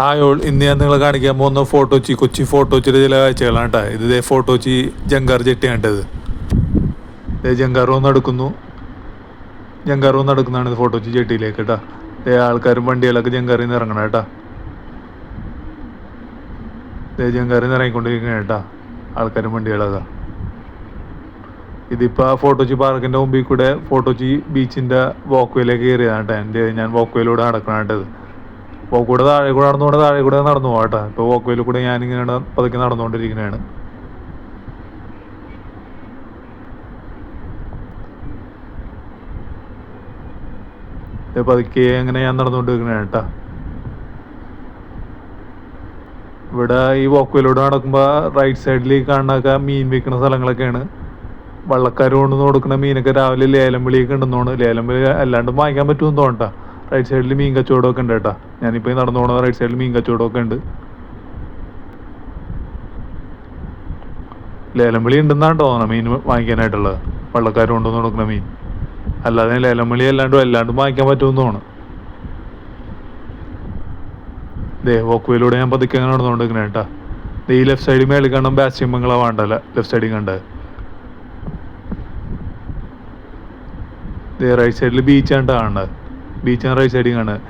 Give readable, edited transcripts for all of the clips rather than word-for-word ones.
Hi all, ഇന്ന് ഞാൻ നിങ്ങളെ കാണിക്കാൻ പോകുന്ന കൊച്ചി ഫോർട്ട് കൊച്ചിയുടെ ചില കാഴ്ചകളാണ് കേട്ടോ. ഇത് ഫോർട്ട് കൊച്ചി ജങ്കാർ ജെട്ടിയാണ് ഇത്. ജങ്കാർ വന്ന് നടക്കുന്നതാണ് ഇത് ഫോർട്ട് കൊച്ചി ജെട്ടിയിലേക്ക് കേട്ടോ. ആൾക്കാരും വണ്ടികളൊക്കെ ജങ്കാറിൽ നിന്ന് ഇറങ്ങണം കേട്ടോ. ജങ്കാറിൽ നിന്ന് ഇറങ്ങിക്കൊണ്ടിരിക്കുകയാണ് കേട്ടോ ആൾക്കാരും വണ്ടികളൊക്കെ. ഇതിപ്പോൾ ഫോർട്ട് കൊച്ചി പാർക്കിൻ്റെ മുമ്പിൽ കൂടെ ഫോർട്ട് കൊച്ചി ബീച്ചിൻ്റെ വാക്ക് വേയിലേക്ക് കയറിയതാണ് കേട്ടോ. ഞാൻ വാക്ക് വേയിലൂടെ നടക്കണേണ്ടത്. വാക്കൂടെ താഴെ കൂടെ നടന്നു പോകാം കേട്ടോ. ഇപ്പോൾ വാക്ക് വേയിൽ കൂടെ ഞാനിങ്ങനെ പതുക്കെ നടന്നുകൊണ്ടിരിക്കുന്നതാണ്. പതുക്കെ അങ്ങനെ ഞാൻ നടന്നുകൊണ്ടിരിക്കുന്നതാണ് കേട്ടോ. ഇവിടെ ഈ വാക്ക് വേയിലൂടെ നടക്കുമ്പോൾ റൈറ്റ് സൈഡിൽ കാണുന്നൊക്കെ മീൻ വിൽക്കുന്ന സ്ഥലങ്ങളൊക്കെയാണ്. വള്ളക്കാർ കൊണ്ടുവന്ന് കൊടുക്കുന്ന മീനൊക്കെ രാവിലെ ലേലം വിളിയൊക്കെ ഉണ്ടെന്നോണ്. ലേലം വിളി അല്ലാണ്ട് വാങ്ങിക്കാൻ പറ്റുമെന്ന് തോന്നട്ടാ. റൈറ്റ് സൈഡിൽ മീൻ കച്ചവടമൊക്കെ ഉണ്ട് കേട്ടോ. ഞാനിപ്പോൾ നടന്നു പോകുന്നത് റൈറ്റ് സൈഡിൽ മീൻ കച്ചവടമൊക്കെ ഉണ്ട്. ലേലം വിളി ഉണ്ടെന്നാണ് തോന്നുന്നത് മീൻ വാങ്ങിക്കാനായിട്ടുള്ളത്. വള്ളക്കാർ കൊണ്ടുവന്ന് കൊടുക്കുന്ന മീൻ അല്ലാതെ ലേലം വിളി അല്ലാണ്ടും വാങ്ങിക്കാൻ പറ്റുമെന്ന് തോന്നുന്നു. വോക്കുവയിലൂടെ ഞാൻ പതുക്കെ അങ്ങനെ നടന്നുകൊണ്ടിരിക്കണേ കേട്ടോ. ഈ ലെഫ്റ്റ് സൈഡിൽ മേളിൽ കാണാൻ ബാസ്റ്റിയം ബംഗ്ലാവ് വേണ്ടല്ല, ലെഫ്റ്റ് സൈഡിൽ കണ്ടത്. റൈറ്റ് സൈഡിൽ ബീച്ചാണ് കാണുന്നത്. ബീച്ചാണ് റൈറ്റ് സൈഡിൽ കാണുന്നത്.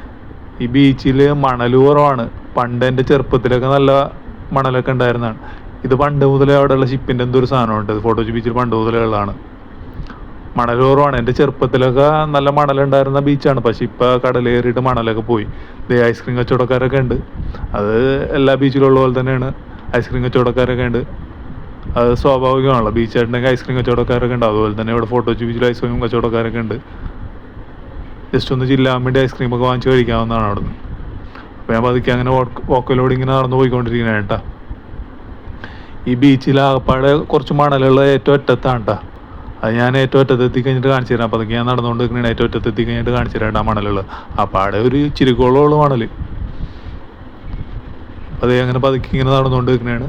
ഈ ബീച്ചിൽ മണൽ കുറവാണ്. പണ്ട് എൻ്റെ ചെറുപ്പത്തിലൊക്കെ നല്ല മണലൊക്കെ ഉണ്ടായിരുന്നതാണ്. ഇത് പണ്ട് മുതലേ അവിടെയുള്ള ഷിപ്പിൻ്റെ എന്തൊരു സാധനമുണ്ട്. ഫോർട്ട് കൊച്ചി ബീച്ചിൽ പണ്ട് മുതലേ ഉള്ളതാണ്. മണൽ കുറവാണ്. എൻ്റെ ചെറുപ്പത്തിലൊക്കെ നല്ല മണലുണ്ടായിരുന്ന ബീച്ചാണ്. പക്ഷെ ഇപ്പോൾ കടലേറിയിട്ട് മണലൊക്കെ പോയി. ഐസ്ക്രീം കച്ചവടക്കാരൊക്കെ ഉണ്ട്. അത് എല്ലാ ബീച്ചിലുള്ള പോലെ തന്നെയാണ്. ഐസ്ക്രീം കച്ചവടക്കാരൊക്കെ ഉണ്ട്. അത് സ്വാഭാവികമാണല്ലോ. ബീച്ചായിട്ടുണ്ടെങ്കിൽ ഐസ്ക്രീം കച്ചവടക്കാരൊക്കെ ഉണ്ട്. അതുപോലെ തന്നെ ഇവിടെ ഫോർട്ട് കൊച്ചി ബീച്ചിൽ ഐസ്ക്രീം കച്ചവടക്കാരൊക്കെ ഉണ്ട്. ജസ്റ്റ് ഒന്ന് ചില്ലാൻ വേണ്ടി ഐസ്ക്രീമൊക്കെ വാങ്ങിച്ച് കഴിക്കാവുന്നതാണ് അവിടെ നിന്ന്. അപ്പോൾ ഞാൻ പതുക്കെ അങ്ങനെ വോക്കലോട് ഇങ്ങനെ നടന്നു പോയിക്കൊണ്ടിരിക്കുന്നത് കേട്ടോ. ഈ ബീച്ചിൽ ആകപ്പാടെ കുറച്ച് മണലുള്ള ഏറ്റവും അറ്റത്താണ് കേട്ടോ. അത് ഞാൻ ഏറ്റവും അറ്റത്തെത്തി കഴിഞ്ഞിട്ട് കാണിച്ചു തരാം. അതൊക്കെ ഞാൻ നടന്നുകൊണ്ട് നിൽക്കണേ ഏറ്റവും അറ്റത്തെത്തി കഴിഞ്ഞിട്ട് കാണിച്ചു തരാം കേട്ടോ മണലുള്ള. ആ പാടെ ഒരു ചിരിക്കോളമുള്ള മണൽ. അത് അങ്ങനെ പതുക്കെ ഇങ്ങനെ നടന്നുകൊണ്ട് നിൽക്കണേണ്.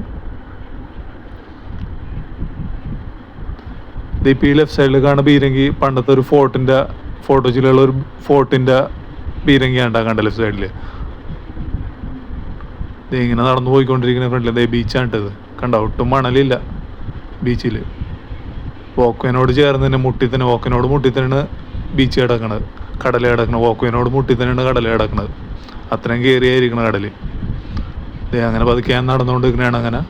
ഇതിപ്പോൾ ഈ ലെഫ്റ്റ് സൈഡിൽ കാണുന്ന ബീരങ്കി പണ്ടത്തെ ഒരു ഫോർട്ട് കൊച്ചിയിലുള്ള ഒരു ഫോർട്ടിൻ്റെ ബീരങ്കിയാണ് കണ്ട ലെഫ്റ്റ് സൈഡിൽ. ഇങ്ങനെ നടന്നു പോയിക്കൊണ്ടിരിക്കുന്ന ഫ്രണ്ടിൽ ബീച്ചാണിട്ടത് കണ്ട. ഒട്ടും മണലില്ല ബീച്ചിൽ. വോക്കുവിനോട് ചേർന്ന് തന്നെ വോക്കിനോട് മുട്ടി തന്നെയാണ് ബീച്ച് കിടക്കണത്, കടൽ കിടക്കണത്. വോക്കുവിനോട് മുട്ടി തന്നെയാണ് കടൽ കിടക്കണത്. അത്രയും കയറിയായിരിക്കണം കടൽ. അങ്ങനെ പതുക്കെ ഞാൻ നടന്നുകൊണ്ടിരിക്കുന്നതാണ്. അങ്ങനെ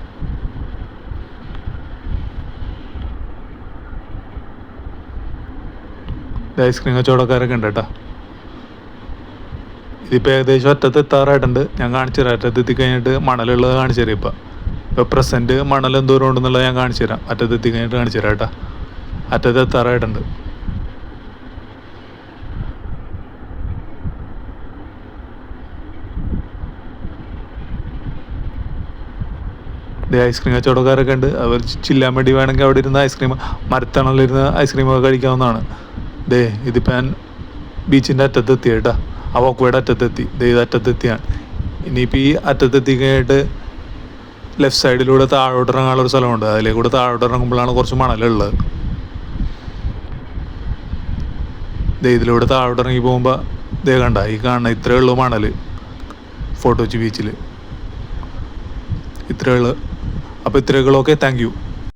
ഐസ്ക്രീം കച്ചവടക്കാരൊക്കെ ഉണ്ട് കേട്ടോ. ഇതിപ്പോൾ ഏകദേശം അറ്റത്തെത്താറായിട്ടുണ്ട്. ഞാൻ കാണിച്ചു തരാം. അറ്റത്തെത്തി കഴിഞ്ഞിട്ട് മണലുള്ളത് കാണിച്ചു തരാം. ഇപ്പോൾ പ്രസൻറ്റ് മണൽ എന്തോരം ഉണ്ടെന്നുള്ളത് ഞാൻ കാണിച്ചു തരാം. അറ്റത്തെത്തി കഴിഞ്ഞിട്ട് കാണിച്ചു തരാം കേട്ടോ. അറ്റത്തെത്താറായിട്ടുണ്ട്. ഐസ്ക്രീം കച്ചവടക്കാരൊക്കെ ഉണ്ട്. അവർ ചില്ലാൻ വേണ്ടി വേണമെങ്കിൽ അവിടെ ഇരുന്ന് മരത്തണലിരുന്ന് ഐസ്ക്രീമൊക്കെ കഴിക്കാവുന്നതാണ്. ഇതിപ്പോൾ ഞാൻ ബീച്ചിൻ്റെ അറ്റത്തെത്തി കേട്ടോ. ആ വോക്ക്വേയുടെ അറ്റത്തെത്തി. ഇത് അറ്റത്തെത്തിയാണ്. ഇനിയിപ്പോൾ ഈ അറ്റത്തെത്തി കഴിഞ്ഞിട്ട് ലെഫ്റ്റ് സൈഡിലൂടെ താഴോട്ട് ഇറങ്ങാനുള്ളൊരു സ്ഥലമുണ്ട്. അതിലേക്കൂടെ താഴോട്ട് ഇറങ്ങുമ്പോഴാണ് കുറച്ച് മണലുള്ളത്. ഇതിലൂടെ താഴോട്ട് ഇറങ്ങി പോകുമ്പോൾ കണ്ട ഈ കാണുന്ന ഇത്രയേ ഉള്ളൂ മണൽ ഫോർട്ട് കൊച്ചി ബീച്ചിൽ. ഇത്രയേ ഉള്ളൂ. അപ്പോൾ ഇത്രയൊക്കെ. Okay, thank you.